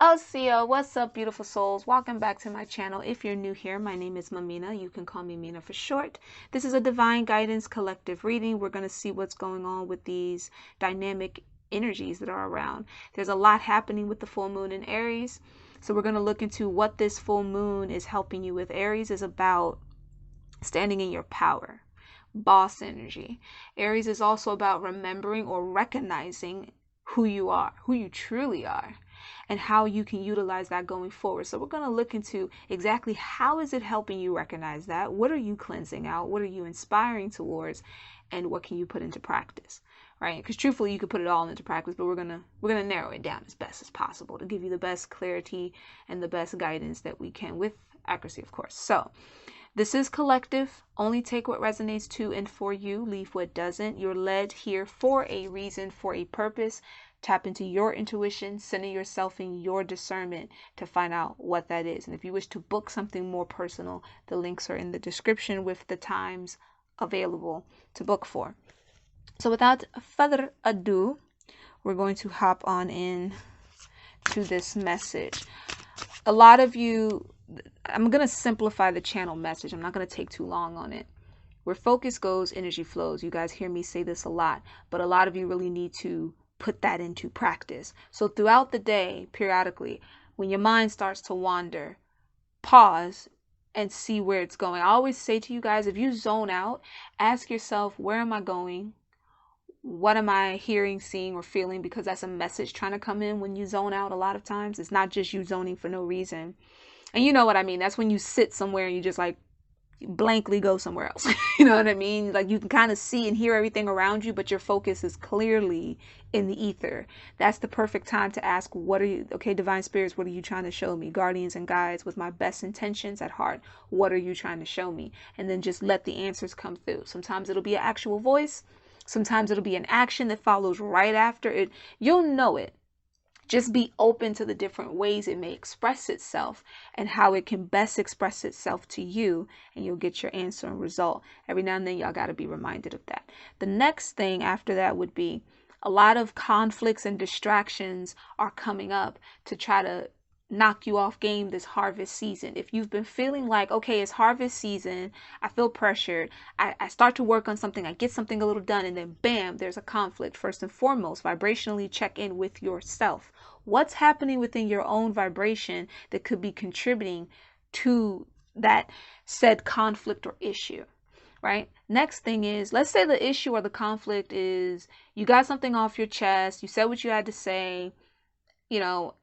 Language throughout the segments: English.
Oh, Sia, what's up, beautiful souls? Welcome back to my channel. If you're new here, my name is Mamina. You can call me Mina for short. This is a divine guidance collective reading. We're going to see what's going on with these dynamic energies that are around. There's a lot happening with the full moon in Aries. So we're going to look into what this full moon is helping you with. Aries is about standing in your power, boss energy. Aries is also about remembering or recognizing who you are, who you truly are, and how you can utilize that going forward. So we're going to look into exactly how is it helping you recognize that? What are you cleansing out? What are you inspiring towards? And what can you put into practice? Right? Because truthfully, you could put it all into practice, but we're gonna narrow it down as best as possible to give you the best clarity and the best guidance that we can, with accuracy, of course. So this is collective. Only take what resonates to and for you. Leave what doesn't. You're led here for a reason, for a purpose. Tap into your intuition, center yourself in your discernment to find out what that is. And if you wish to book something more personal, the links are in the description with the times available to book for. So without further ado, we're going to hop on in to this message. A lot of you, I'm going to simplify the channel message. I'm not going to take too long on it. Where focus goes, energy flows. You guys hear me say this a lot, but a lot of you really need to put that into practice. So throughout the day, periodically, when your mind starts to wander, pause and see where it's going. I always say to you guys, if you zone out, ask yourself, where am I going? What am I hearing, seeing, or feeling? Because that's a message trying to come in when you zone out. A lot of times it's not just you zoning for no reason. And you know what I mean? That's when you sit somewhere and you just like blankly go somewhere else. You know what I mean? Like you can kind of see and hear everything around you, but your focus is clearly in the ether. That's the perfect time to ask, what are you, okay, divine spirits, what are you trying to show me? Guardians and guides, with my best intentions at heart, what are you trying to show me? And then just let the answers come through. Sometimes it'll be an actual voice. Sometimes it'll be an action that follows right after it. You'll know it. Just be open to the different ways it may express itself and how it can best express itself to you, and you'll get your answer and result. Every now and then, y'all got to be reminded of that. The next thing after that would be a lot of conflicts and distractions are coming up to try to knock you off game this harvest season. If you've been feeling like, okay, it's harvest season, I feel pressured, I start to work on something, I get something a little done, and then bam, there's a conflict. First and foremost, vibrationally check in with yourself. What's happening within your own vibration that could be contributing to that said conflict or issue? Right? Next thing is, let's say the issue or the conflict is you got something off your chest, you said what you had to say,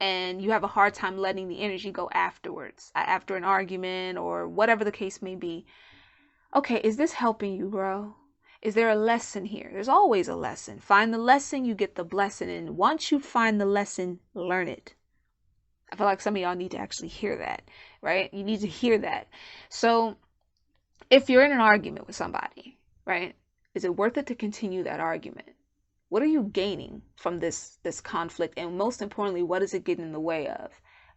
and you have a hard time letting the energy go afterwards, after an argument or whatever the case may be. Okay, is this helping you grow? Is there a lesson here? There's always a lesson. Find the lesson, you get the blessing. And once you find the lesson, learn it. I feel like some of y'all need to actually hear that, right? You need to hear that. So if you're in an argument with somebody, right, is it worth it to continue that argument? What are you gaining from this conflict? And most importantly, what is it getting in the way of?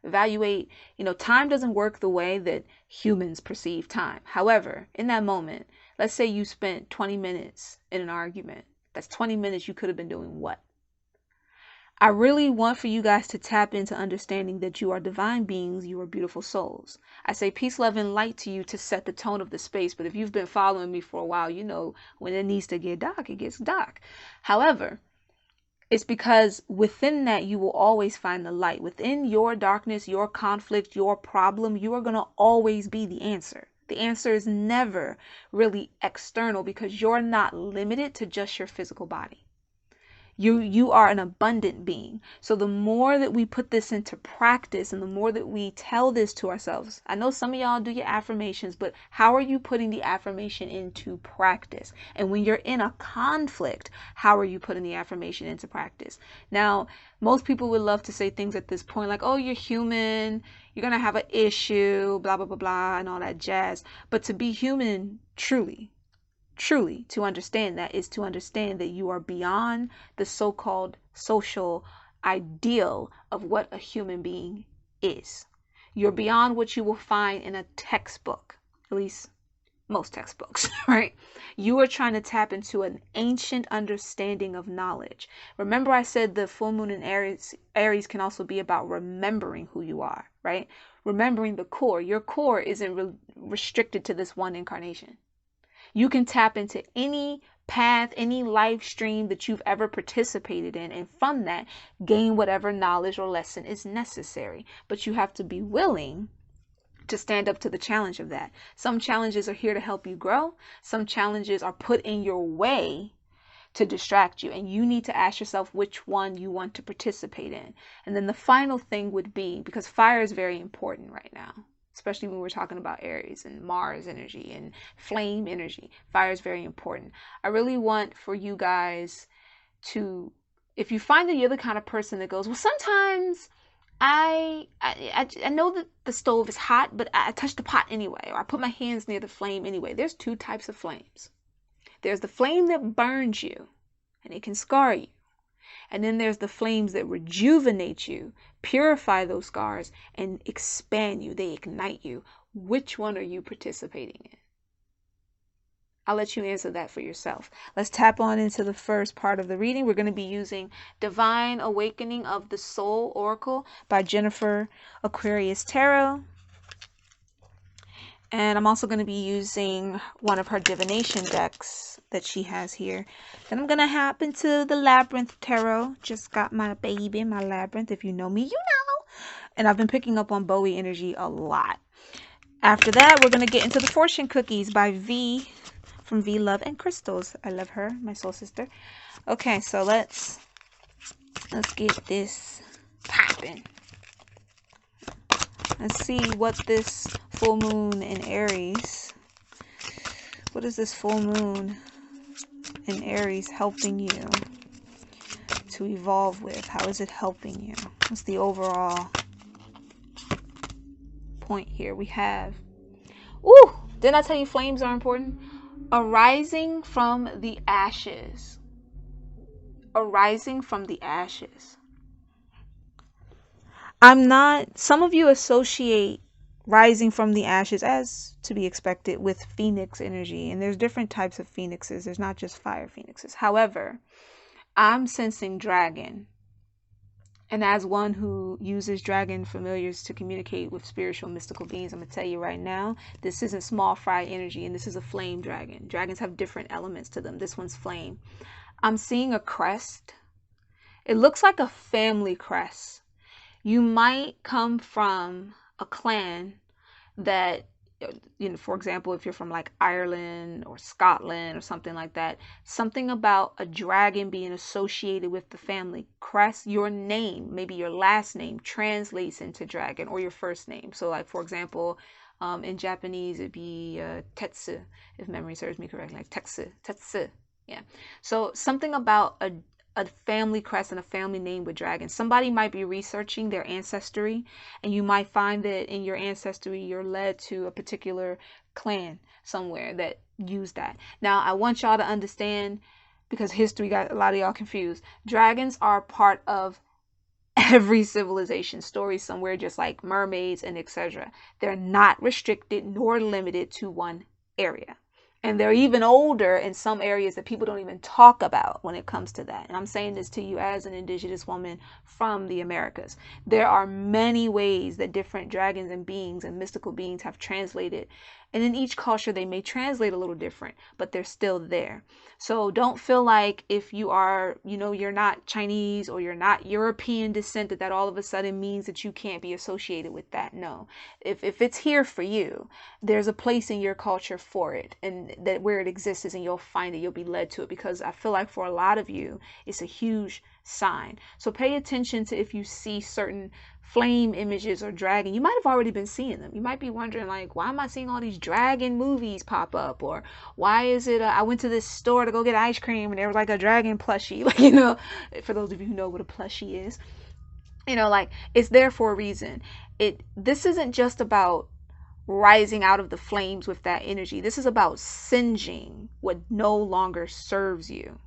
Evaluate, time doesn't work the way that humans perceive time. However, in that moment, let's say you spent 20 minutes in an argument. That's 20 minutes you could have been doing what? I really want for you guys to tap into understanding that you are divine beings, you are beautiful souls. I say peace, love, and light to you to set the tone of the space, but if you've been following me for a while, you know when it needs to get dark, it gets dark. However, it's because within that you will always find the light. Within your darkness, your conflict, your problem, you are going to always be the answer. The answer is never really external because you're not limited to just your physical body. You are an abundant being. So the more that we put this into practice and the more that we tell this to ourselves, I know some of y'all do your affirmations, but how are you putting the affirmation into practice? And when you're in a conflict, how are you putting the affirmation into practice? Now, most people would love to say things at this point like, oh, you're human, you're going to have an issue, blah, blah, blah, blah, and all that jazz. But to be human, truly, to understand that is to understand that you are beyond the so-called social ideal of what a human being is. You're beyond what you will find in a textbook, at least most textbooks, right? You are trying to tap into an ancient understanding of knowledge. Remember I said the full moon in Aries can also be about remembering who you are, right? Remembering the core. Your core isn't restricted to this one incarnation. You can tap into any path, any life stream that you've ever participated in, and from that, gain whatever knowledge or lesson is necessary. But you have to be willing to stand up to the challenge of that. Some challenges are here to help you grow. Some challenges are put in your way to distract you, and you need to ask yourself which one you want to participate in. And then the final thing would be, because fire is very important right now, especially when we're talking about Aries and Mars energy and flame energy. Fire is very important. I really want for you guys to, if you find that you're the kind of person that goes, well, sometimes I know that the stove is hot, but I touch the pot anyway, or I put my hands near the flame anyway. There's two types of flames. There's the flame that burns you, and it can scar you. And then there's the flames that rejuvenate you, purify those scars, and expand you. They ignite you. Which one are you participating in? I'll let you answer that for yourself. Let's tap on into the first part of the reading. We're going to be using Divine Awakening of the Soul Oracle by Jennifer Aquarius Tarot. And I'm also going to be using one of her divination decks that she has here. Then I'm going to hop into the Labyrinth Tarot. Just got my baby, my Labyrinth. If you know me, you know. And I've been picking up on Bowie energy a lot. After that, we're going to get into the Fortune Cookies by V from V Love and Crystals. I love her, my soul sister. Okay, so let's get this popping. Let's see what this full moon in Aries, what is this full moon in Aries helping you to evolve with? How is it helping you? What's the overall point here? We have, ooh, didn't I tell you flames are important? Arising from the ashes. Arising from the ashes. Some of you associate rising from the ashes, as to be expected, with phoenix energy. And there's different types of phoenixes. There's not just fire phoenixes. However, I'm sensing dragon. And as one who uses dragon familiars to communicate with spiritual mystical beings, I'm going to tell you right now, this isn't small fry energy, and this is a flame dragon. Dragons have different elements to them. This one's flame. I'm seeing a crest. It looks like a family crest. You might come from a clan that, you know, for example, if you're from like Ireland or Scotland or something like that, something about a dragon being associated with the family crest, your name, maybe your last name, translates into dragon, or your first name. So like, for example, in Japanese, it'd be Tetsu, if memory serves me correctly, like Tetsu. Yeah. So something about a family crest and a family name with dragons. Somebody might be researching their ancestry, and you might find that in your ancestry you're led to a particular clan somewhere that used that. Now I want y'all to understand, because history got a lot of y'all confused, dragons are part of every civilization story somewhere, just like mermaids and etc. They're not restricted nor limited to one area. And they're even older in some areas that people don't even talk about when it comes to that. And I'm saying this to you as an indigenous woman from the Americas. There are many ways that different dragons and beings and mystical beings have translated. And in each culture, they may translate a little different, but they're still there. So don't feel like if you are, you know, you're not Chinese or you're not European descent, that all of a sudden means that you can't be associated with that. No, if it's here for you, there's a place in your culture for it, and that where it exists is, and you'll find it, you'll be led to it, because I feel like for a lot of you, it's a huge sign. So pay attention to if you see certain flame images or dragon. You might have already been seeing them. You might be wondering, like, why am I seeing all these dragon movies pop up? Or why is it I went to this store to go get ice cream and there was like a dragon plushie, like, you know, for those of you who know what a plushie is, you know, like, it's there for a reason. This isn't just about rising out of the flames with that energy. This is about singeing what no longer serves you.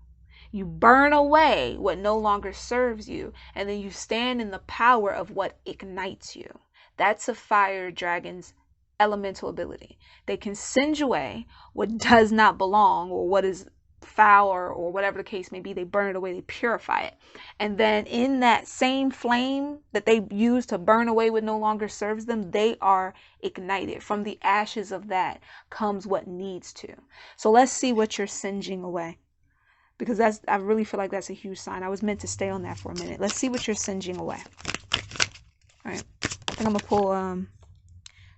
You burn away what no longer serves you, and then you stand in the power of what ignites you. That's a fire dragon's elemental ability. They can singe away what does not belong, or what is foul, or whatever the case may be. They burn it away, they purify it. And then in that same flame that they use to burn away what no longer serves them, they are ignited. From the ashes of that comes what needs to. So let's see what you're singeing away, because I really feel like that's a huge sign. I was meant to stay on that for a minute. Let's see what you're singeing away. All right, I think I'm gonna pull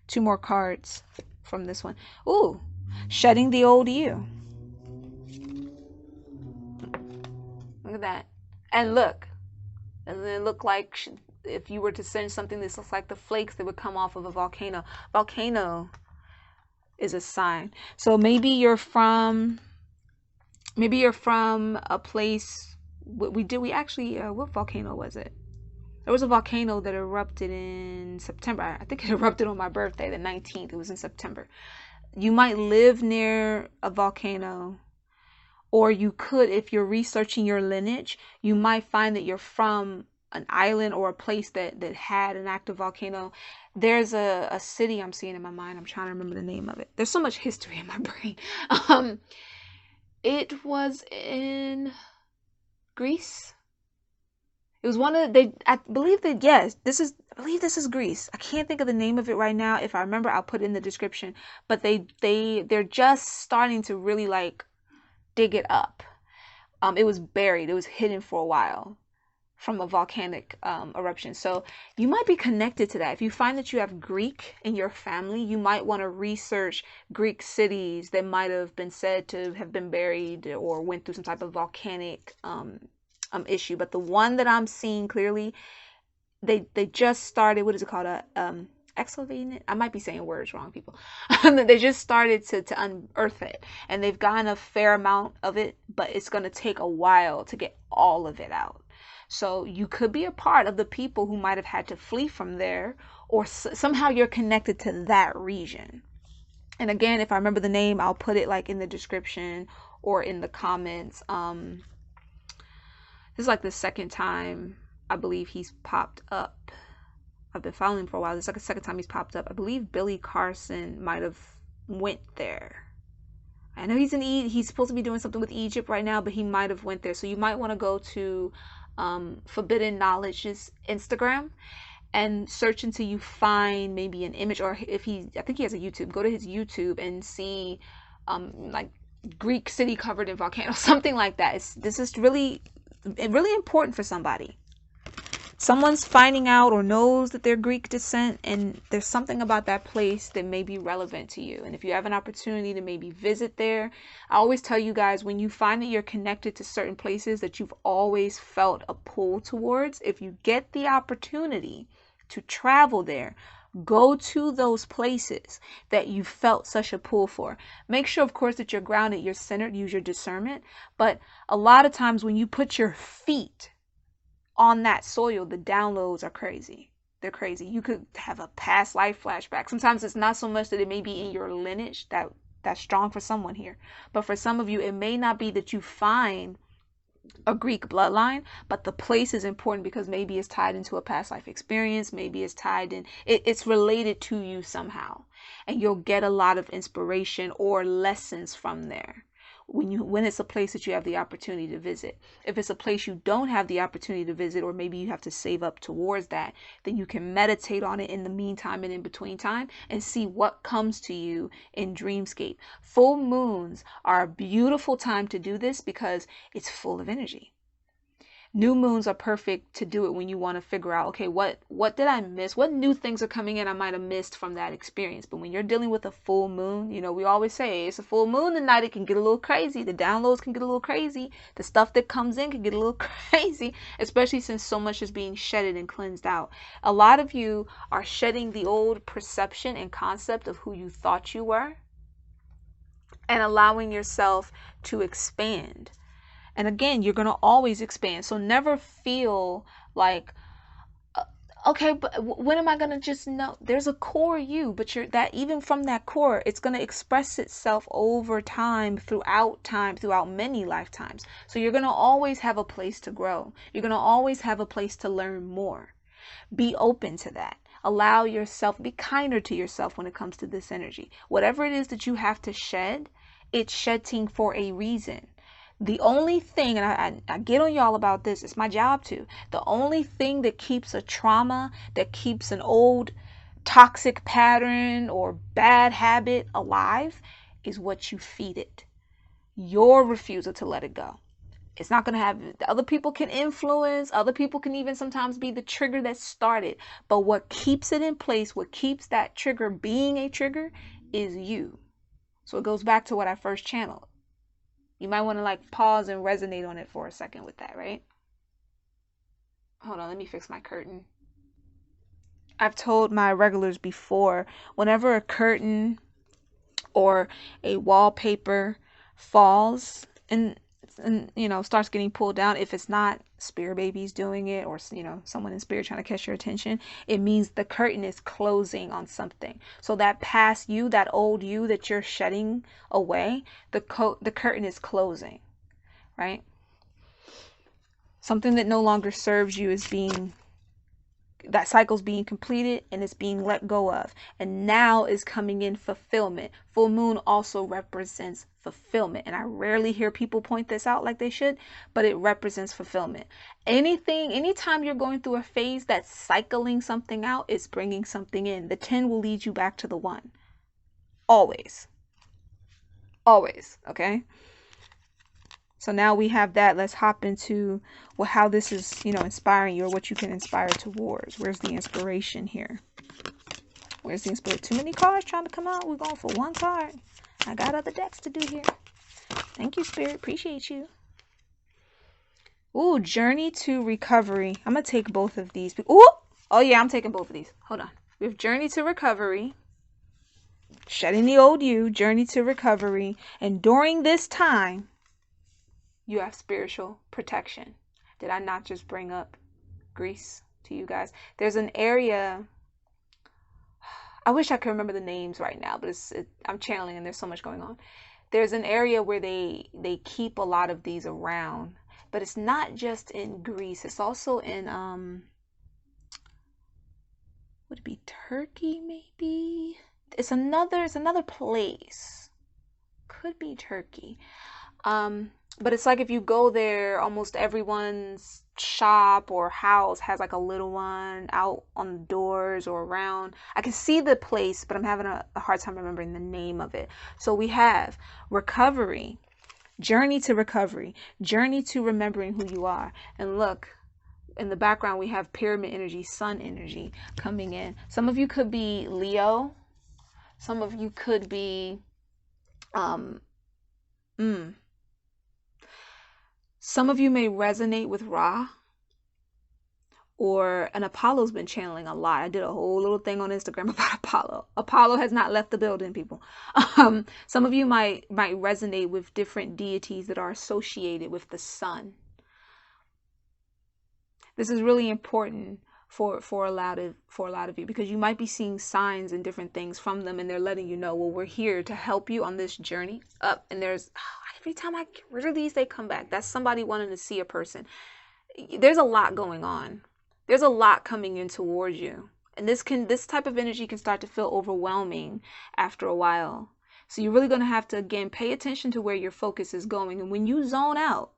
2 more cards from this one. Ooh, shedding the old you. Look at that. And look, doesn't it look like if you were to singe something, this looks like the flakes that would come off of a volcano. Volcano is a sign. So maybe you're from a place. What volcano was it? There was a volcano that erupted in September. I think it erupted on my birthday, the 19th. It was in September. You might live near a volcano, or you could, if you're researching your lineage, you might find that you're from an island or a place that had an active volcano. There's a city I'm seeing in my mind. I'm trying to remember the name of it. There's so much history in my brain. It was in Greece. It was one of I believe this is Greece. I can't think of the name of it right now. If I remember, I'll put it in the description. But they're just starting to really like dig it up. It was buried. It was hidden for a while from a volcanic eruption. So you might be connected to that. If you find that you have Greek in your family, you might want to research Greek cities that might have been said to have been buried or went through some type of volcanic issue. But the one that I'm seeing clearly, they just started, what is it called, excavating it? I might be saying words wrong, people. They just started to unearth it, and they've gotten a fair amount of it, but it's going to take a while to get all of it out. So you could be a part of the people who might have had to flee from there, or somehow you're connected to that region. And again, if I remember the name, I'll put it like in the description or in the comments. This is like the second time I believe he's popped up. I've been following him for a while. This is like the second time he's popped up. I believe Billy Carson might have went there. I know he's supposed to be doing something with Egypt right now, but he might have went there. So you might want to go to Forbidden Knowledge's Instagram and search until you find maybe an image, or I think he has a YouTube. Go to his YouTube and see like Greek city covered in volcanoes, something like that. This is really important for somebody. Someone's finding out or knows that they're Greek descent, and there's something about that place that may be relevant to you. And if you have an opportunity to maybe visit there, I always tell you guys, when you find that you're connected to certain places that you've always felt a pull towards, if you get the opportunity to travel there, go to those places that you felt such a pull for. Make sure, of course, that you're grounded, you're centered, use your discernment. But a lot of times when you put your feet on that soil, the downloads are crazy. They're crazy. You could have a past life flashback. Sometimes it's not so much that it may be in your lineage, that's strong for someone here. But for some of you, it may not be that you find a Greek bloodline, but the place is important because maybe it's tied into a past life experience. Maybe it's tied in, it's related to you somehow, and you'll get a lot of inspiration or lessons from there when it's a place that you have the opportunity to visit. If it's a place you don't have the opportunity to visit, or maybe you have to save up towards that, then you can meditate on it in the meantime and in between time and see what comes to you in dreamscape. Full moons are a beautiful time to do this because it's full of energy. New moons are perfect to do it when you want to figure out, okay, what did I miss? What new things are coming in I might have missed from that experience? But when you're dealing with a full moon, you know, we always say it's a full moon tonight. It can get a little crazy. The downloads can get a little crazy. The stuff that comes in can get a little crazy, especially since so much is being shedded and cleansed out. A lot of you are shedding the old perception and concept of who you thought you were and allowing yourself to expand. And again, you're going to always expand. So never feel like, okay, but when am I going to just know? There's a core you, but even from that core, it's going to express itself over time, throughout many lifetimes. So you're going to always have a place to grow. You're going to always have a place to learn more. Be open to that. Allow yourself, be kinder to yourself when it comes to this energy. Whatever it is that you have to shed, it's shedding for a reason. The only thing, and I get on y'all about this, it's my job too. The only thing that keeps a trauma, that keeps an old toxic pattern or bad habit alive is what you feed it. Your refusal to let it go. It's not going to have, other people can influence, other people can even sometimes be the trigger that started. But what keeps it in place, what keeps that trigger being a trigger is you. So it goes back to what I first channeled. You might want to like pause and resonate on it for a second with that, right? Hold on, let me fix my curtain. I've told my regulars before, whenever a curtain or a wallpaper falls and you know starts getting pulled down, if it's not spirit babies doing it or you know someone in spirit trying to catch your attention, it means the curtain is closing on something. So that past you, that old you that you're shedding away, the curtain is closing, right? Something that no longer serves you is being, that cycle's being completed and it's being let go of, and now is coming in fulfillment. Full moon also represents fulfillment, and I rarely hear people point this out like they should, but it represents fulfillment. Anytime you're going through a phase that's cycling something out, it's bringing something in. The 10 will lead you back to the 1, always, okay? So now we have that. Let's hop into how this is, you know, inspiring you, or what you can inspire towards. Where's the inspiration here? Where's the inspiration? Too many cards trying to come out. We're going for one card. I got other decks to do here. Thank you, Spirit. Appreciate you. Ooh, Journey to Recovery. I'm going to take both of these. Ooh! Oh, yeah, I'm taking both of these. Hold on. We have Journey to Recovery. Shedding the old you. Journey to Recovery. And during this time, you have spiritual protection. Did I not just bring up Greece to you guys? There's an area, I wish I could remember the names right now, but I'm channeling and there's so much going on. There's an area where they keep a lot of these around, but it's not just in Greece. It's also in, would it be Turkey maybe? It's another place. Could be Turkey. But it's like if you go there, almost everyone's shop or house has like a little one out on the doors or around. I can see the place, but I'm having a hard time remembering the name of it. So we have recovery, journey to recovery, journey to remembering who you are. And look, in the background, we have pyramid energy, sun energy coming in. Some of you could be Leo. Some of you could be, some of you may resonate with Ra, and Apollo's been channeling a lot. I did a whole little thing on Instagram about Apollo. Apollo has not left the building, people. Some of you might resonate with different deities that are associated with the sun. This is really important for a lot of you, because you might be seeing signs and different things from them, and they're letting you know, well, we're here to help you on this journey up. And there's every time I get rid of these, they come back. That's somebody wanting to see a person. There's a lot going on. There's a lot coming in towards you, and this type of energy can start to feel overwhelming after a while. So you're really going to have to, again, pay attention to where your focus is going. And when you zone out,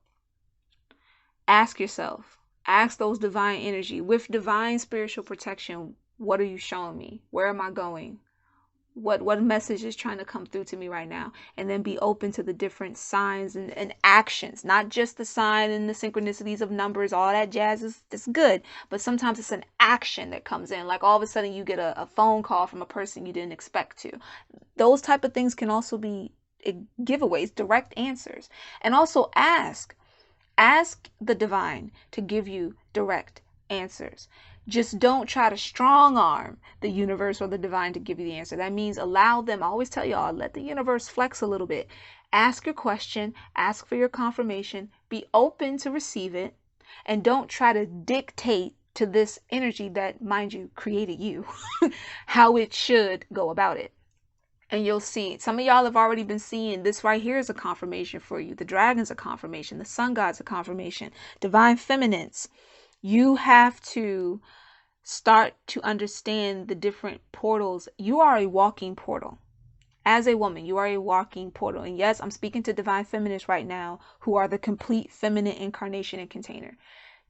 ask yourself, ask those divine energy with divine spiritual protection, what are you showing me? Where am I going? What message is trying to come through to me right now? And then be open to the different signs and actions, not just the sign and the synchronicities of numbers. All that jazz is good, but sometimes it's an action that comes in, like all of a sudden you get a phone call from a person you didn't expect to. Those type of things can also be giveaways, direct answers. And also ask the divine to give you direct answers. Just don't try to strong arm the universe or the divine to give you the answer. That means allow them. I always tell y'all, let the universe flex a little bit. Ask your question, ask for your confirmation, be open to receive it, and don't try to dictate to this energy that, mind you, created you, how it should go about it. And you'll see, some of y'all have already been seeing this right here is a confirmation for you. The dragon's a confirmation. The sun god's a confirmation. Divine feminines. You have to start to understand the different portals. You are a walking portal. As a woman, you are a walking portal. And yes, I'm speaking to divine feminists right now who are the complete feminine incarnation and container.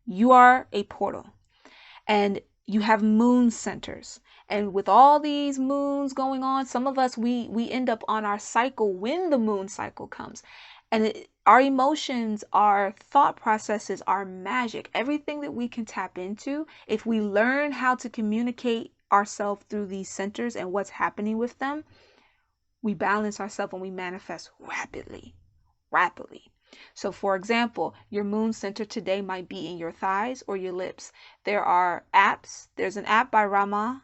You are a portal. And you have moon centers. And with all these moons going on, some of us, we end up on our cycle when the moon cycle comes. And our emotions, our thought processes, our magic, everything that we can tap into, if we learn how to communicate ourselves through these centers and what's happening with them, we balance ourselves and we manifest rapidly. So for example, your moon center today might be in your thighs or your lips. There are apps. There's an app by Rama.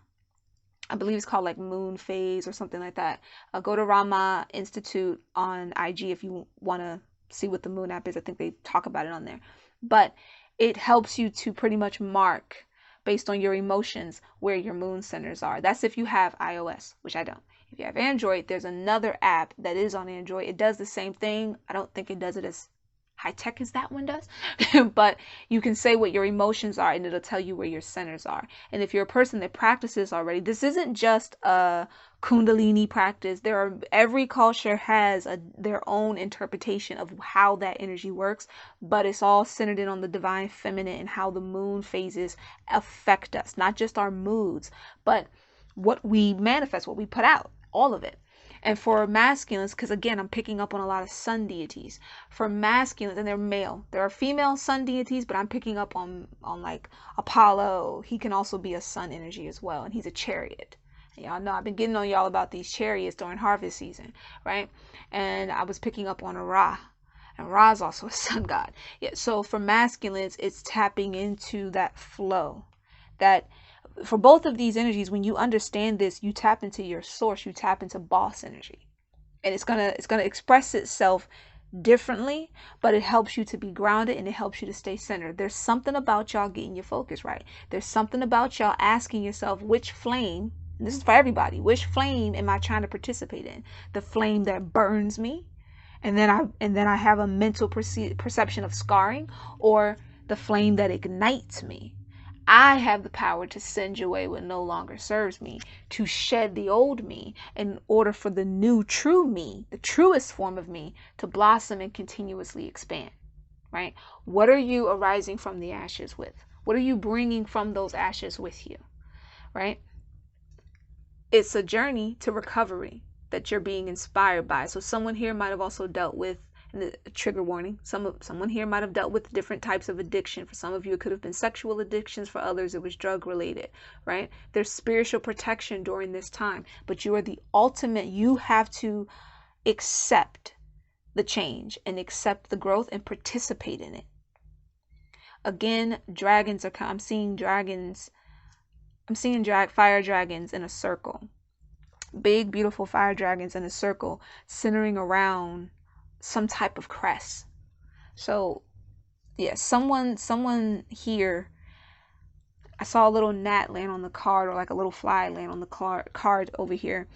I believe it's called like Moon Phase or something like that. Go to Rama Institute on IG if you want to see what the moon app is. I think they talk about it on there. But it helps you to pretty much mark based on your emotions where your moon centers are. That's if you have iOS, which I don't. If you have Android, there's another app that is on Android. It does the same thing. I don't think it does it as high tech as that one does, but you can say what your emotions are and it'll tell you where your centers are. And if you're a person that practices already, this isn't just a Kundalini practice. Every culture has their own interpretation of how that energy works, but it's all centered in on the divine feminine and how the moon phases affect us, not just our moods, but what we manifest, what we put out, all of it. And for masculines, because again, I'm picking up on a lot of sun deities. For masculines, and they're male. There are female sun deities, but I'm picking up on like Apollo. He can also be a sun energy as well, and he's a chariot. Y'all know I've been getting on y'all about these chariots during harvest season, right? And I was picking up on a Ra. And Ra is also a sun god. Yeah, so for masculines, it's tapping into that flow. That for both of these energies, when you understand this, you tap into your source, you tap into boss energy. And it's gonna express itself differently, but it helps you to be grounded and it helps you to stay centered. There's something about y'all getting your focus right. There's something about y'all asking yourself, which flame, and this is for everybody, which flame am I trying to participate in? The flame that burns me, and then I have a mental perception of scarring, or the flame that ignites me. I have the power to send away what no longer serves me, to shed the old me in order for the new true me, the truest form of me, to blossom and continuously expand, right? What are you arising from the ashes with? What are you bringing from those ashes with you, right? It's a journey to recovery that you're being inspired by. So someone here might have also dealt with, and the trigger warning, someone here might have dealt with different types of addiction. For some of you, it could have been sexual addictions. For others, it was drug related, right? There's spiritual protection during this time, but you are the ultimate. You have to accept the change and accept the growth and participate in it. Again, dragons are, I'm seeing dragons. I'm seeing fire dragons in a circle. Big, beautiful fire dragons in a circle centering around some type of crest. So yeah, someone here, I saw a little gnat land on the card, or like a little fly land on the card over here.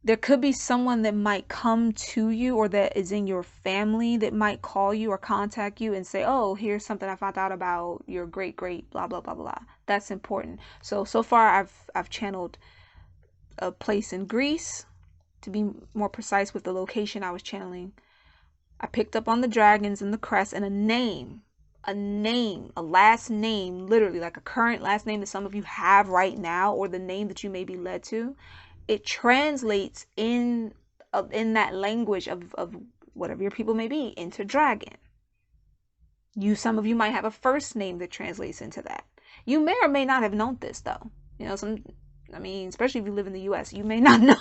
There could be someone that might come to you, or that is in your family, that might call you or contact you and say, oh, here's something I found out about your great blah blah blah blah. That's important. So far I've channeled a place in Greece. To be more precise with the location I was channeling, I picked up on the dragons and the crest, and a last name, literally like a current last name that some of you have right now, or the name that you may be led to. It translates in that language of whatever your people may be into dragon. Some of you might have a first name that translates into that. You may or may not have known this though. Especially if you live in the US, you may not know.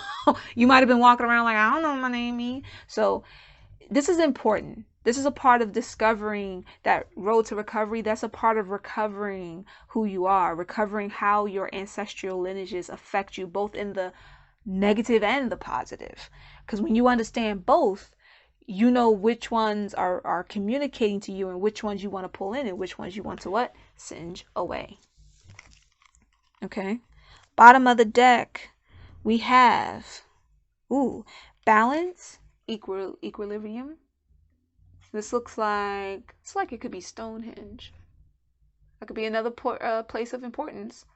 You might have been walking around like, I don't know what my name means. So this is important. This is a part of discovering that road to recovery. That's a part of recovering who you are, recovering how your ancestral lineages affect you, both in the negative and the positive. Because when you understand both, you know which ones are communicating to you and which ones you want to pull in and which ones you want to what? Singe away. Okay. Bottom of the deck, we have, balance, equilibrium. This looks like, it could be Stonehenge. That could be another place of importance.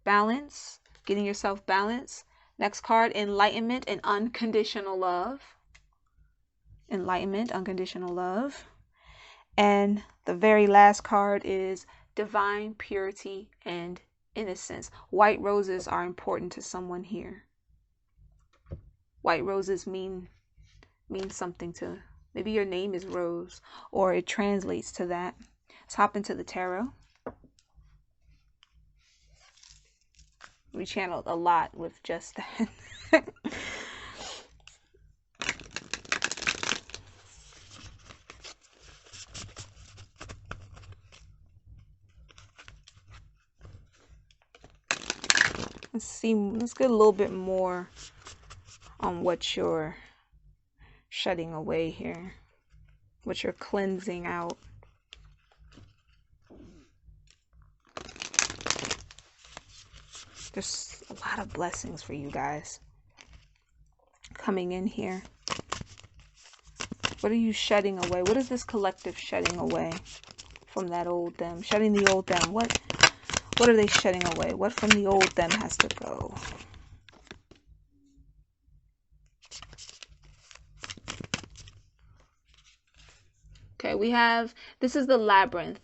Balance, getting yourself balanced. Next card, enlightenment and unconditional love. Enlightenment, unconditional love. And the very last card is divine purity and innocence. White roses are important to someone here. White roses mean something to, maybe your name is Rose, or it translates to that. Let's hop into the tarot. We channeled a lot with just that. Let's see, let's get a little bit more on what you're shutting away here, what you're cleansing out. There's a lot of blessings for you guys coming in here. What are you shedding away? What is this collective shedding away from that old them? Shedding the old them. What are they shedding away? What from the old them has to go? Okay, we have, this is the Labyrinth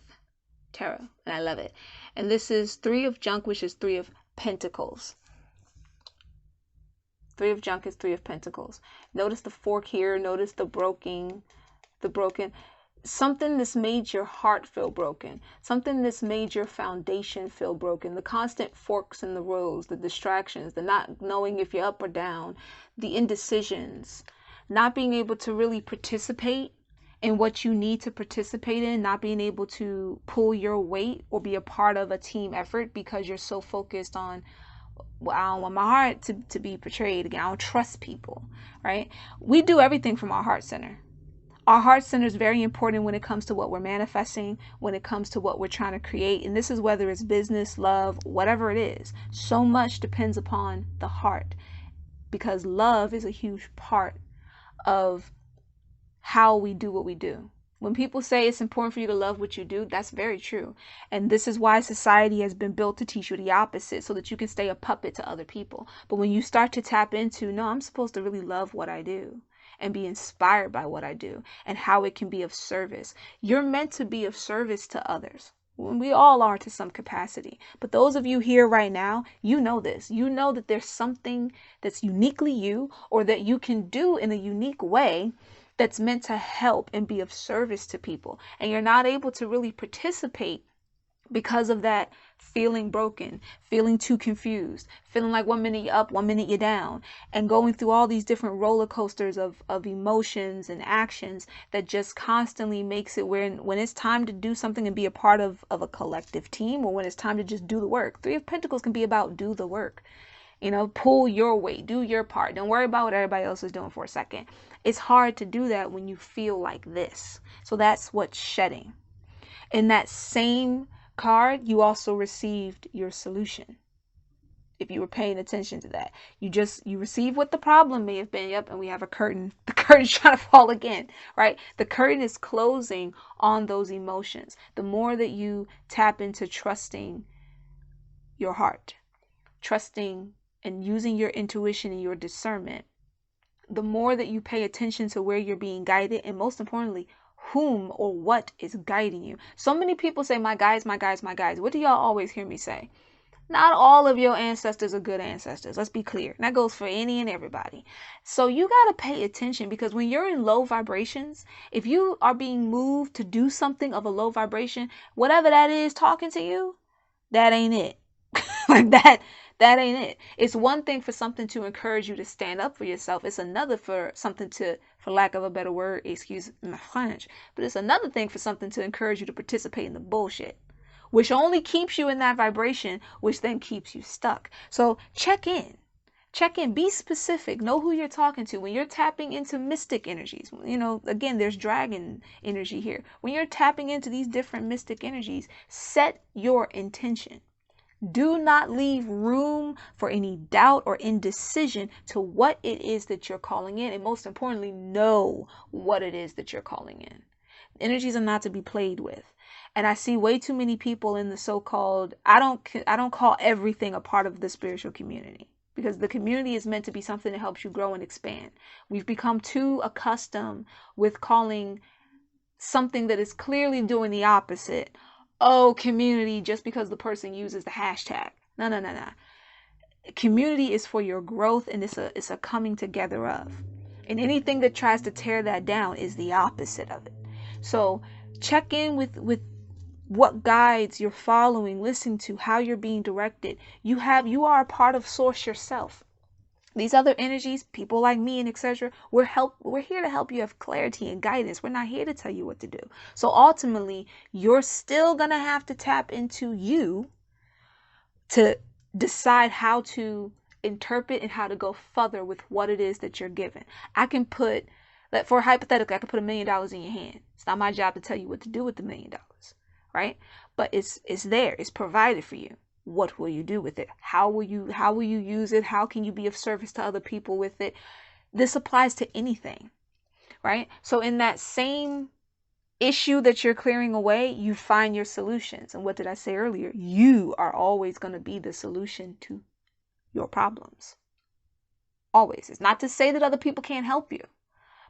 tarot, and I love it. And this is 3 of junk, which is 3 of Pentacles. 3 of junk is 3 of Pentacles. Notice the fork here. Notice the broken. Something that's made your heart feel broken. Something that's made your foundation feel broken. The constant forks in the roads, the distractions, the not knowing if you're up or down, the indecisions, not being able to really participate in what you need to participate in, not being able to pull your weight or be a part of a team effort because you're so focused on, well, I don't want my heart to be betrayed again. I don't trust people, right? We do everything from our heart center. Our heart center is very important when it comes to what we're manifesting, when it comes to what we're trying to create. And this is whether it's business, love, whatever it is. So much depends upon the heart, because love is a huge part of how we do what we do. When people say it's important for you to love what you do, that's very true. And this is why society has been built to teach you the opposite, so that you can stay a puppet to other people. But when you start to tap into, no, I'm supposed to really love what I do and be inspired by what I do and how it can be of service. You're meant to be of service to others. We all are to some capacity. But those of you here right now, you know this. You know that there's something that's uniquely you, or that you can do in a unique way that's meant to help and be of service to people. And you're not able to really participate because of that feeling broken, feeling too confused, feeling like 1 minute you're up, 1 minute you're down, and going through all these different roller coasters of emotions and actions that just constantly makes it where when it's time to do something and be a part of a collective team, or when it's time to just do the work. 3 of Pentacles can be about do the work. You know, pull your weight, do your part. Don't worry about what everybody else is doing for a second. It's hard to do that when you feel like this. So that's what's shedding. In that same card, you also received your solution. If you were paying attention to that, you receive what the problem may have been. Yep. And we have a curtain. The curtain's trying to fall again, right? The curtain is closing on those emotions. The more that you tap into trusting your heart, trusting and using your intuition and your discernment, the more that you pay attention to where you're being guided, and most importantly, whom or what is guiding you. So many people say, my guides, my guides, my guides. What do y'all always hear me say? Not all of your ancestors are good ancestors. Let's be clear. And that goes for any and everybody. So you got to pay attention, because when you're in low vibrations, if you are being moved to do something of a low vibration, whatever that is talking to you, that ain't it. Like that ain't it. It's one thing for something to encourage you to stand up for yourself. It's another for something to, for lack of a better word, excuse my French, but it's another thing for something to encourage you to participate in the bullshit, which only keeps you in that vibration, which then keeps you stuck. So check in, be specific, know who you're talking to. When you're tapping into mystic energies, you know, again, there's dragon energy here. When you're tapping into these different mystic energies, set your intention. Do not leave room for any doubt or indecision to what it is that you're calling in. And most importantly, know what it is that you're calling in. Energies are not to be played with. And I see way too many people in the so-called, I don't call everything a part of the spiritual community, because the community is meant to be something that helps you grow and expand. We've become too accustomed with calling something that is clearly doing the opposite, oh, community, just because the person uses the hashtag. No, no, no, no. Community is for your growth, and it's a coming together of. And anything that tries to tear that down is the opposite of it. So check in with what guides you're following, listen to how you're being directed. You are a part of source yourself. These other energies, people like me and etc., we're here to help you have clarity and guidance. We're not here to tell you what to do. So ultimately, you're still gonna have to tap into you to decide how to interpret and how to go further with what it is that you're given. I can put, for hypothetically, I could put $1 million in your hand. It's not my job to tell you what to do with the $1 million, right? But it's there. It's provided for you. What will you do with it? How will you use it? How can you be of service to other people with it? This applies to anything, right? So in that same issue that you're clearing away, you find your solutions. And what did I say earlier? You are always going to be the solution to your problems. Always. It's not to say that other people can't help you,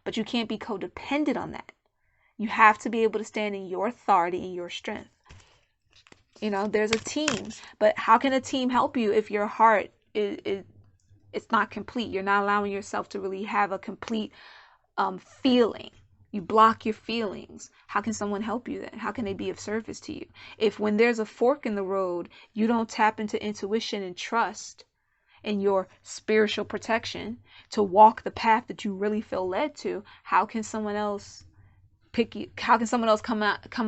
but you can't be codependent on that. You have to be able to stand in your authority and your strength. You know, there's a team, but how can a team help you if your heart it's not complete? You're not allowing yourself to really have a complete feeling. You block your feelings. How can someone help you then? How can they be of service to you? If when there's a fork in the road, you don't tap into intuition and trust and your spiritual protection to walk the path that you really feel led to, how can someone else come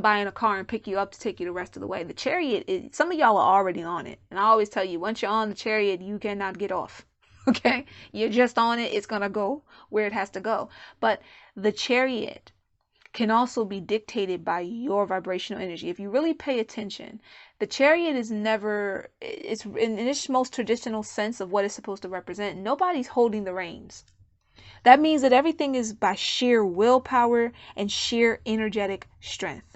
by in a car and pick you up to take you the rest of the way? The chariot, some of y'all are already on it. And I always tell you, once you're on the chariot, you cannot get off. Okay? You're just on it. It's going to go where it has to go. But the chariot can also be dictated by your vibrational energy. If you really pay attention, the chariot is never, it's in its most traditional sense of what it's supposed to represent. Nobody's holding the reins. That means that everything is by sheer willpower and sheer energetic strength.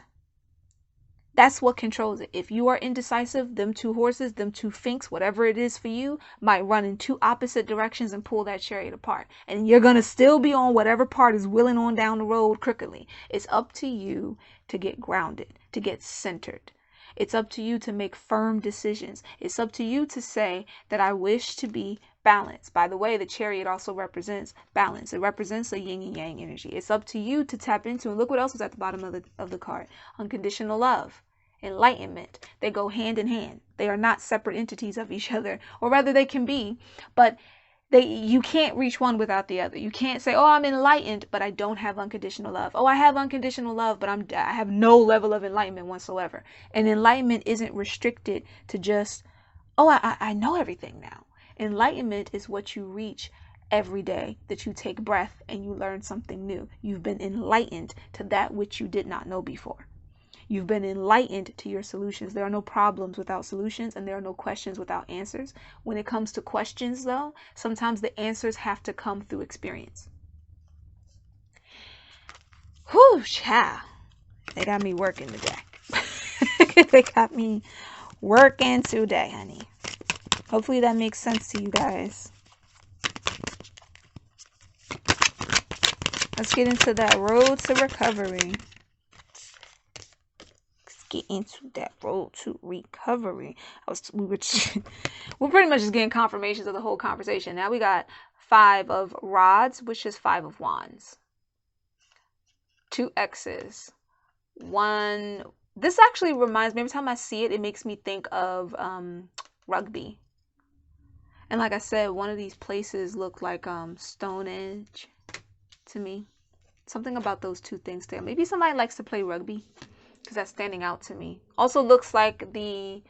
That's what controls it. If you are indecisive, them two horses, them two finks, whatever it is for you, might run in two opposite directions and pull that chariot apart. And you're going to still be on whatever part is willing on down the road crookedly. It's up to you to get grounded, to get centered. It's up to you to make firm decisions. It's up to you to say that I wish to be balanced. By the way, the chariot also represents balance. It represents a yin and yang energy. It's up to you to tap into, and look what else was at the bottom of the card. Unconditional love, enlightenment. They go hand in hand. They are not separate entities of each other, or rather they can be, but you can't reach one without the other. You can't say, oh, I'm enlightened, but I don't have unconditional love. Oh, I have unconditional love, but I have no level of enlightenment whatsoever. And enlightenment isn't restricted to just, oh, I know everything now. Enlightenment is what you reach every day that you take breath and you learn something new. You've been enlightened to that which you did not know before. You've been enlightened to your solutions. There are no problems without solutions, and there are no questions without answers. When it comes to questions, though, sometimes the answers have to come through experience. Whew, child. They got me working today. They got me working today, honey. Hopefully that makes sense to you guys. Let's get into that road to recovery. Get into that road to recovery. We're pretty much just getting confirmations of the whole conversation. Now we got 5 of rods, which is 5 of wands. 2 X's. 1. This actually reminds me, every time I see it, it makes me think of rugby. And like I said, one of these places look like Stonehenge to me. Something about those two things there. Maybe somebody likes to play rugby, because that's standing out to me. Also looks like the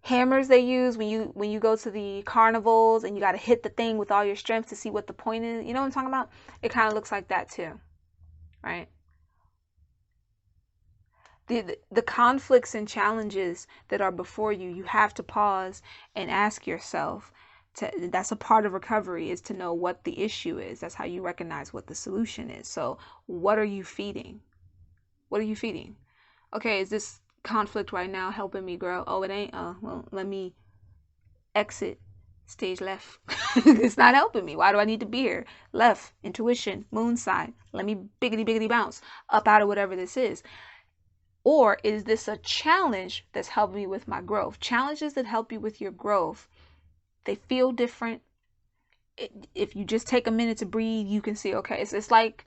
hammers they use when you go to the carnivals and you got to hit the thing with all your strength to see what the point is. You know what I'm talking about? It kind of looks like that too, right? The conflicts and challenges that are before you, you have to pause and ask yourself. That's a part of recovery, is to know what the issue is. That's how you recognize what the solution is. So what are you feeding? What are you feeding? Okay, is this conflict right now helping me grow? Oh, it ain't? Oh, well, let me exit stage left. It's not helping me. Why do I need to be here? Left, intuition, moon sign. Let me biggity bounce up out of whatever this is. Or is this a challenge that's helping me with my growth? Challenges that help you with your growth, they feel different. If you just take a minute to breathe, you can see, okay, it's like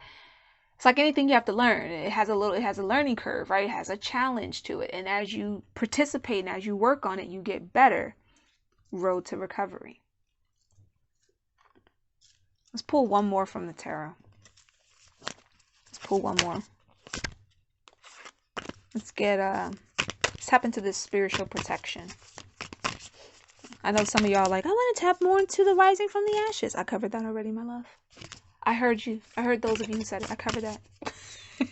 anything you have to learn. It has a learning curve, right? It has a challenge to it. And as you participate and as you work on it, you get better. Road to recovery. Let's pull one more from the tarot. Let's pull one more. Let's tap into this spiritual protection. I know some of y'all are like, I want to tap more into the rising from the ashes. I covered that already, my love. I heard you. I heard those of you who said it. I covered that.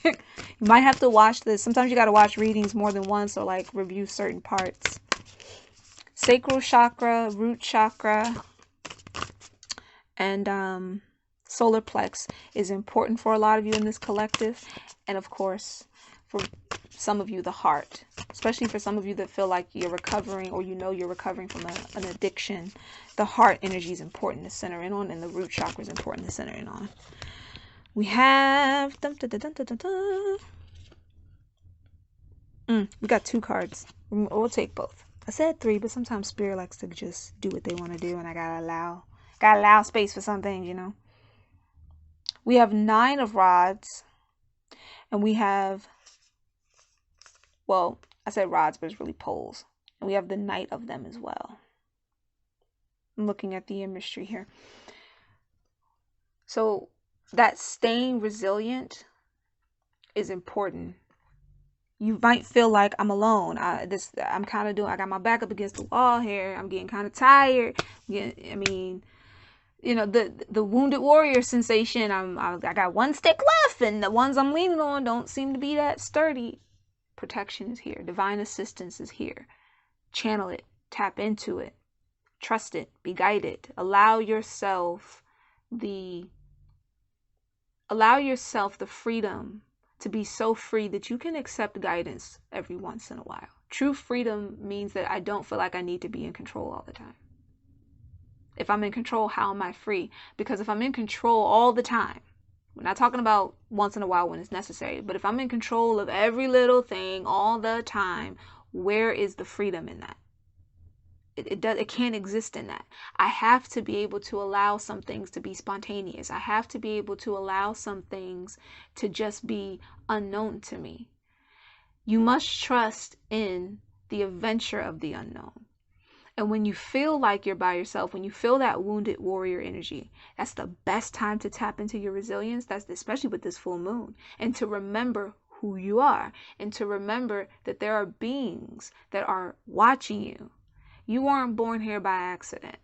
You might have to watch this. Sometimes you got to watch readings more than once or like review certain parts. Sacral chakra, root chakra, and solar plex is important for a lot of you in this collective. And of course, for some of you, the heart, especially for some of you that feel like you're recovering or you know you're recovering from an addiction. The heart energy is important to center in on, and the root chakra is important to center in on. We have we got 2 cards. We'll take both. I said 3, but sometimes spirit likes to just do what they want to do, and I gotta allow space for some things, you know. We have 9 of rods, and we have, well, I said rods, but it's really poles, and we have the Knight of them as well. I'm looking at the imagery here. So that staying resilient is important. You might feel like I'm alone. I got my back up against the wall here. I'm getting kind of tired. I mean, you know, the wounded warrior sensation. I got 1 stick left, and the ones I'm leaning on don't seem to be that sturdy. Protection is here. Divine assistance is here. Channel it. Tap into it. Trust it. Be guided. Allow yourself the freedom to be so free that you can accept guidance every once in a while. True freedom means that I don't feel like I need to be in control all the time. If I'm in control, how am I free? Because if I'm in control all the time, we're not talking about once in a while when it's necessary, but if I'm in control of every little thing all the time, where is the freedom in that? It can't exist in that. I have to be able to allow some things to be spontaneous. I have to be able to allow some things to just be unknown to me. You must trust in the adventure of the unknown. And when you feel like you're by yourself, when you feel that wounded warrior energy, that's the best time to tap into your resilience. That's especially with this full moon, and to remember who you are, and to remember that there are beings that are watching you. You weren't born here by accident.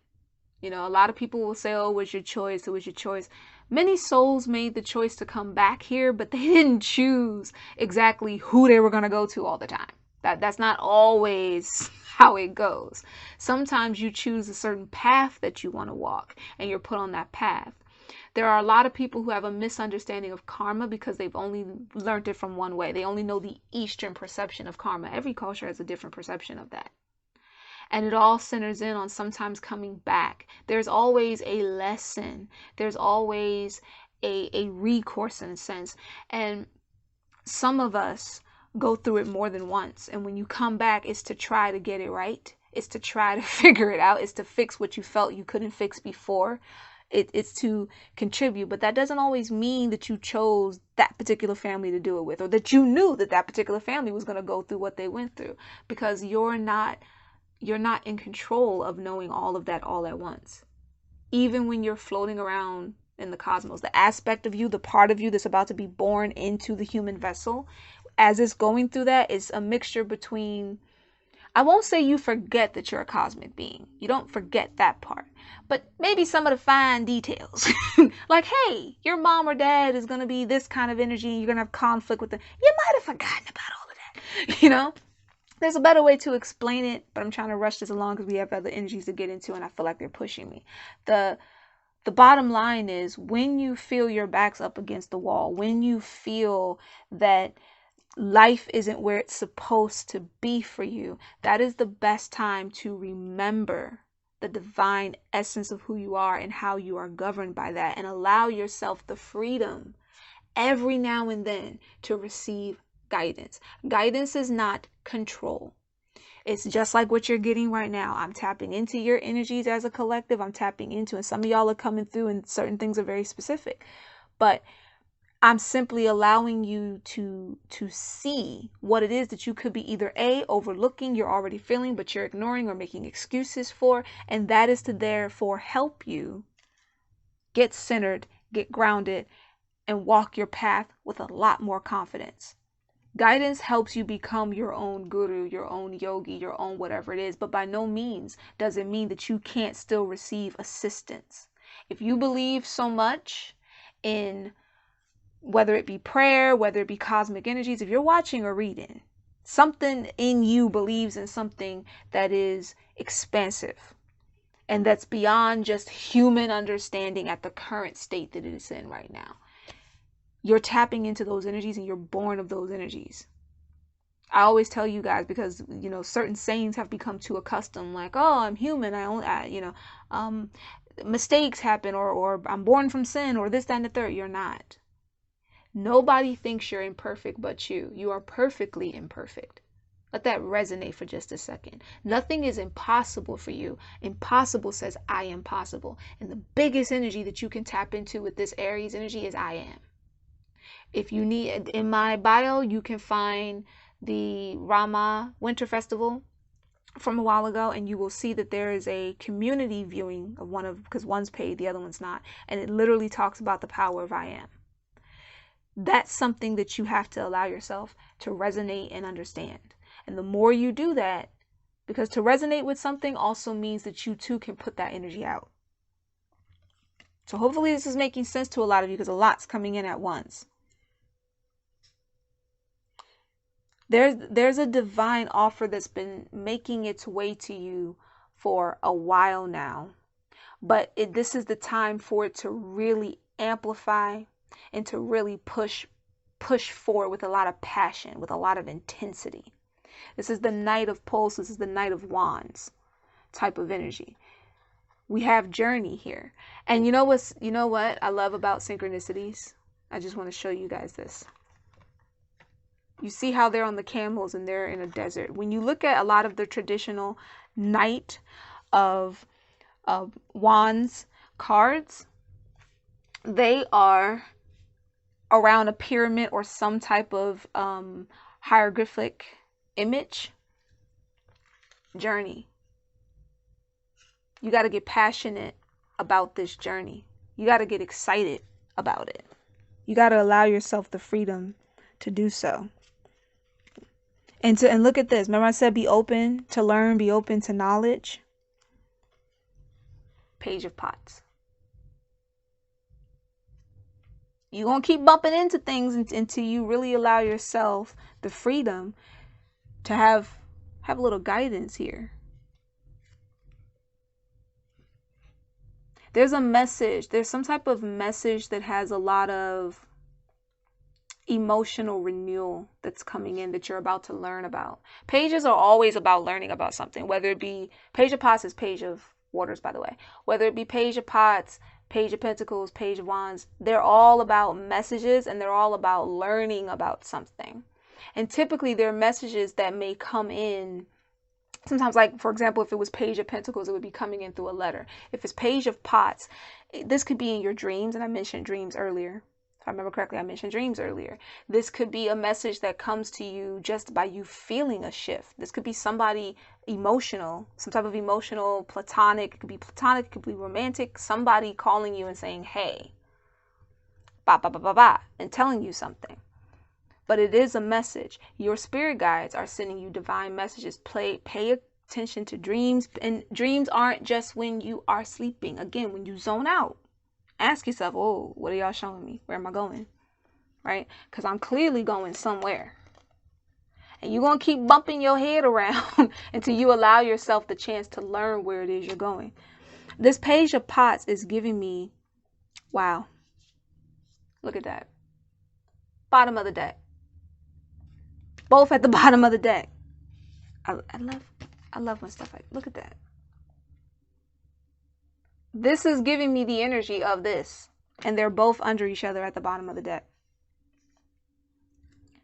You know, a lot of people will say, oh, it was your choice. It was your choice. Many souls made the choice to come back here, but they didn't choose exactly who they were going to go to all the time. That's not always how it goes. Sometimes you choose a certain path that you want to walk, and you're put on that path. There are a lot of people who have a misunderstanding of karma because they've only learned it from one way. They only know the Eastern perception of karma. Every culture has a different perception of that. And it all centers in on sometimes coming back. There's always a lesson. There's always a recourse in a sense. And some of us go through it more than once. And when you come back, it's to try to get it right. It's to try to figure it out. It's to fix what you felt you couldn't fix before. It's to contribute. But that doesn't always mean that you chose that particular family to do it with, or that you knew that that particular family was going to go through what they went through, because you're not in control of knowing all of that all at once. Even when you're floating around in the cosmos, the aspect of you, the part of you that's about to be born into the human vessel, as it's going through that, it's a mixture between, I won't say you forget that you're a cosmic being. You don't forget that part. But maybe some of the fine details. Like, hey, your mom or dad is going to be this kind of energy. You're going to have conflict with them. You might have forgotten about all of that, you know? There's a better way to explain it, but I'm trying to rush this along because we have other energies to get into, and I feel like they're pushing me. The bottom line is, when you feel your back's up against the wall, when you feel that life isn't where it's supposed to be for you, that is the best time to remember the divine essence of who you are and how you are governed by that, and allow yourself the freedom every now and then to receive guidance. Guidance is not control. It's just like what you're getting right now. I'm tapping into your energies as a collective. I'm tapping into, and some of y'all are coming through and certain things are very specific, but I'm simply allowing you to see what it is that you could be either A, overlooking, you're already feeling, but you're ignoring or making excuses for, and that is to therefore help you get centered, get grounded, and walk your path with a lot more confidence. Guidance helps you become your own guru, your own yogi, your own whatever it is, but by no means does it mean that you can't still receive assistance. If you believe so much in whether it be prayer, whether it be cosmic energies, if you're watching or reading, something in you believes in something that is expansive and that's beyond just human understanding at the current state that it is in right now. You're tapping into those energies and you're born of those energies. I always tell you guys, because certain sayings have become too accustomed, like, oh, I'm human, mistakes happen, or I'm born from sin, or this, that, and the third. You're not. Nobody thinks you're imperfect but you. You are perfectly imperfect. Let that resonate for just a second. Nothing is impossible for you. Impossible says I am possible. And the biggest energy that you can tap into with this Aries energy is I am. If you need, in my bio, you can find the Rama Winter Festival from a while ago, and you will see that there is a community viewing of because one's paid, the other one's not. And it literally talks about the power of I am. That's something that you have to allow yourself to resonate and understand. And the more you do that, because to resonate with something also means that you too can put that energy out. So hopefully this is making sense to a lot of you, because a lot's coming in at once. There's a divine offer that's been making its way to you for a while now. But this is the time for it to really amplify and to really push forward with a lot of passion, with a lot of intensity. This is the Knight of Pulse. This is the Knight of Wands type of energy. We have journey here. And you know what I love about synchronicities? I just want to show you guys this. You see how they're on the camels and they're in a desert. When you look at a lot of the traditional Knight of Wands cards, they are around a pyramid or some type of hieroglyphic image. Journey. You got to get passionate about this journey. You got to get excited about it. You got to allow yourself the freedom to do so. And look at this. Remember I said be open to learn, be open to knowledge. Page of Pots. You're going to keep bumping into things until you really allow yourself the freedom to have a little guidance here. There's a message. There's some type of message that has a lot of emotional renewal that's coming in that you're about to learn about. Pages are always about learning about something, whether it be Page of Pots is Page of Waters, by the way. Whether it be Page of Pots, Page of Pentacles, Page of Wands, they're all about messages and they're all about learning about something. And typically they're messages that may come in sometimes, like, for example, if it was Page of Pentacles, it would be coming in through a letter. If it's Page of Pots, this could be in your dreams, and I mentioned dreams earlier. If I remember correctly, I mentioned dreams earlier. This could be a message that comes to you just by you feeling a shift. This could be somebody emotional, some type of emotional, platonic. It could be romantic. Somebody calling you and saying, hey, ba ba ba ba ba, and telling you something. But it is a message. Your spirit guides are sending you divine messages. Pay attention to dreams. And dreams aren't just when you are sleeping. Again, when you zone out. Ask yourself, oh, what are y'all showing me? Where am I going? Right? Because I'm clearly going somewhere. And you're going to keep bumping your head around until you allow yourself the chance to learn where it is you're going. This Page of Pots is giving me, wow. Look at that. Bottom of the deck. Both at the bottom of the deck. I love when stuff like, look at that. This is giving me the energy of this. And they're both under each other at the bottom of the deck.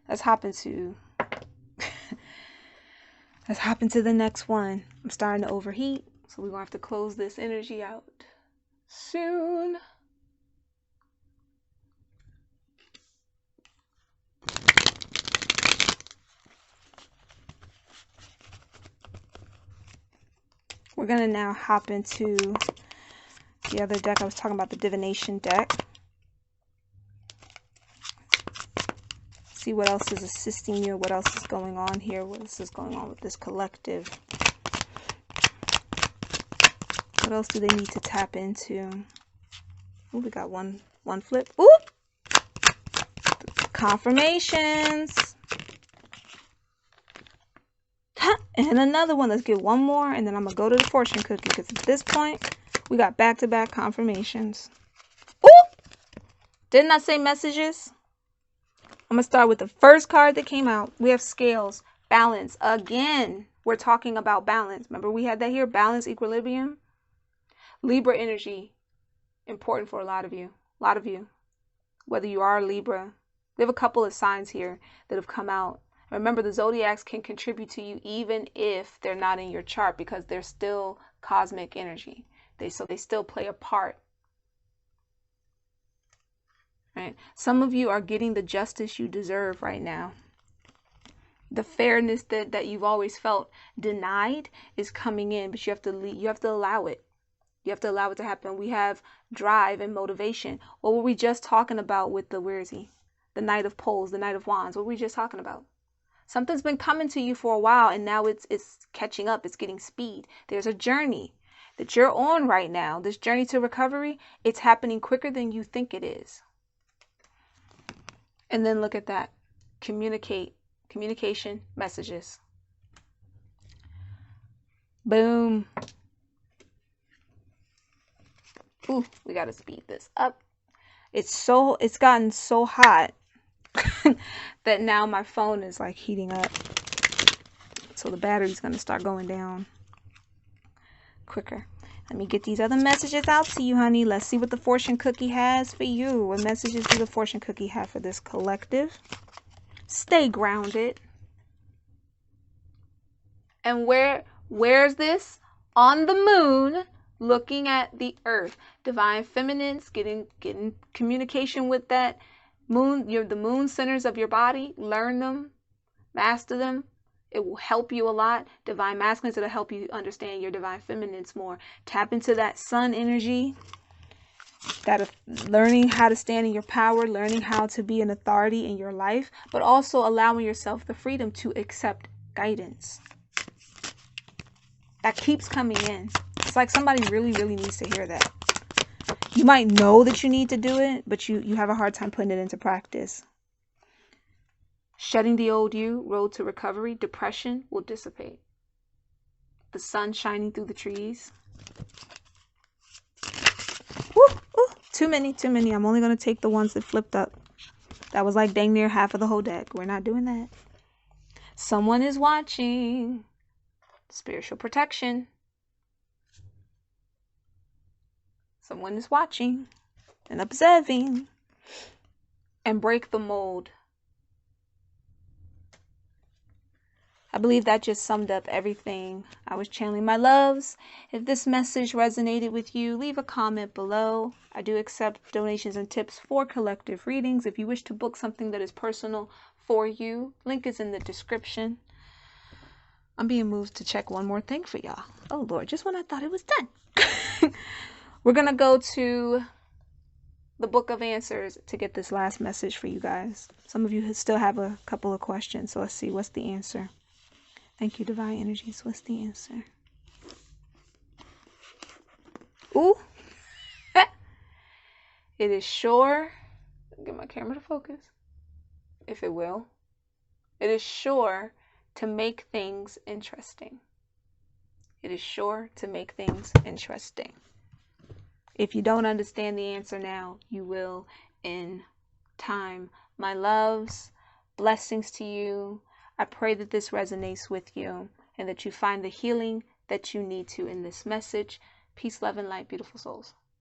Let's hop into let's hop into the next one. I'm starting to overheat, so we're gonna have to close this energy out soon. We're gonna now hop into the other deck. I was talking about the divination deck. See what else is assisting you, what else is going on here, what else is going on with this collective. What else do they need to tap into? Ooh, we got one flip. Ooh! Confirmations. And another one. Let's get one more, and then I'm going to go to the fortune cookie, because at this point, we got back-to-back confirmations. Ooh! Didn't I say messages? I'm going to start with the first card that came out. We have scales, balance. Again, we're talking about balance. Remember we had that here, balance, equilibrium. Libra energy, important for a lot of you. Whether you are a Libra. We have a couple of signs here that have come out. Remember, the zodiacs can contribute to you even if they're not in your chart, because they're still cosmic energy. So they still play a part. Right? Some of you are getting the justice you deserve right now. The fairness that you've always felt denied is coming in, but you have to allow it. You have to allow it to happen. We have drive and motivation. What were we just talking about with the, where is he? The Knight of Poles, the Knight of Wands. What were we just talking about? Something's been coming to you for a while, and now it's catching up. It's getting speed. There's a journey that you're on right now. This journey to recovery, it's happening quicker than you think it is. And then look at that. Communication, messages. Boom. Ooh, we got to speed this up. It's gotten so hot that now my phone is like heating up. So the battery's going to start going down quicker. Let me get these other messages out to you, honey. Let's see what the fortune cookie has for you. What messages do the fortune cookie have for this collective? Stay grounded. And where's this? On the moon, looking at the earth. Divine feminines, getting communication with that moon. The moon centers of your body. Learn them, master them. It will help you a lot. Divine masculines, it'll help you understand your divine feminines more. Tap into that sun energy. That learning how to stand in your power, learning how to be an authority in your life, but also allowing yourself the freedom to accept guidance. That keeps coming in. It's like somebody really, really needs to hear that. You might know that you need to do it, but you have a hard time putting it into practice. Shedding the old you, road to recovery, depression will dissipate. The sun shining through the trees. Woo, ooh, too many. I'm only going to take the ones that flipped up. That was like dang near half of the whole deck. We're not doing that. Someone is watching. Spiritual protection. Someone is watching and observing. And break the mold. I believe that just summed up everything I was channeling, my loves. If this message resonated with you, leave a comment below. I do accept donations and tips for collective readings. If you wish to book something that is personal for you, link is in the description. I'm being moved to check one more thing for y'all. Oh Lord, just when I thought it was done. We're going to go to the Book of Answers to get this last message for you guys. Some of you still have a couple of questions, so let's see what's the answer. Thank you, Divine Energies. What's the answer? Ooh. It is sure. Get my camera to focus. If it will. It is sure to make things interesting. It is sure to make things interesting. If you don't understand the answer now, you will in time. My loves, blessings to you. I pray that this resonates with you and that you find the healing that you need to in this message. Peace, love, and light, beautiful souls.